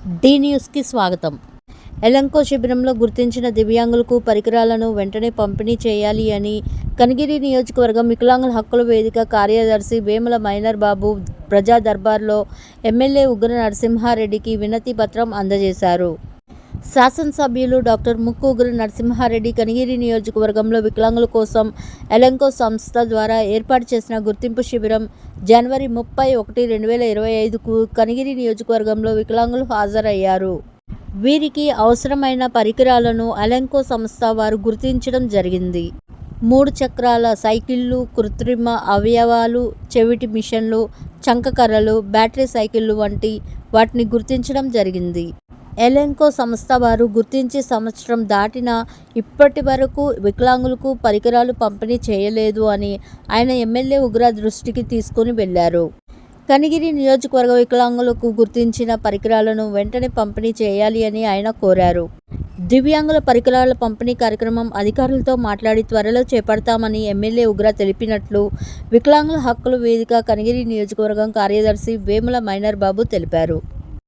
D న్యూస్కి స్వాగతం. ఎలంకో శిబిరంలో గుర్తించిన దివ్యాంగులకు పరికరాలను వెంటనే పంపిణీ చేయాలి అని కనిగిరి నియోజకవర్గం వికలాంగుల హక్కుల వేదిక కార్యదర్శి వేముల మైనర్ బాబు ప్రజా దర్బార్లో ఎమ్మెల్యే ఉగ్ర నరసింహారెడ్డికి వినతి పత్రం అందజేశారు. శాసనసభ్యులు డాక్టర్ ముక్కు ఉగ్ర నరసింహారెడ్డి కనిగిరి నియోజకవర్గంలో వికలాంగుల కోసం ఎలంకో సంస్థ ద్వారా ఏర్పాటు చేసిన గుర్తింపు శిబిరం జనవరి 31, 2025కు కనిగిరి నియోజకవర్గంలో వికలాంగులు హాజరయ్యారు. వీరికి అవసరమైన పరికరాలను ఎలంకో సంస్థ వారు గుర్తించడం జరిగింది. 3 చక్రాల సైకిళ్లు, కృత్రిమ అవయవాలు, చెవిటి మిషన్లు, చంకకర్రలు, బ్యాటరీ సైకిళ్లు వంటి వాటిని గుర్తించడం జరిగింది. ఎలంకో సంస్థ వారు గుర్తించి సంవత్సరం దాటినా ఇప్పటి వరకు వికలాంగులకు పరికరాలు పంపిణీ చేయలేదు అని ఆయన ఎమ్మెల్యే ఉగ్ర దృష్టికి తీసుకుని వెళ్లారు. కనిగిరి నియోజకవర్గ వికలాంగులకు గుర్తించిన పరికరాలను వెంటనే పంపిణీ చేయాలి అని ఆయన కోరారు. దివ్యాంగుల పరికరాల పంపిణీ కార్యక్రమం అధికారులతో మాట్లాడి త్వరలో చేపడతామని ఎమ్మెల్యే ఉగ్ర తెలిపినట్లు వికలాంగుల హక్కుల వేదిక కనిగిరి నియోజకవర్గం కార్యదర్శి వేముల మైనర్ బాబు తెలిపారు.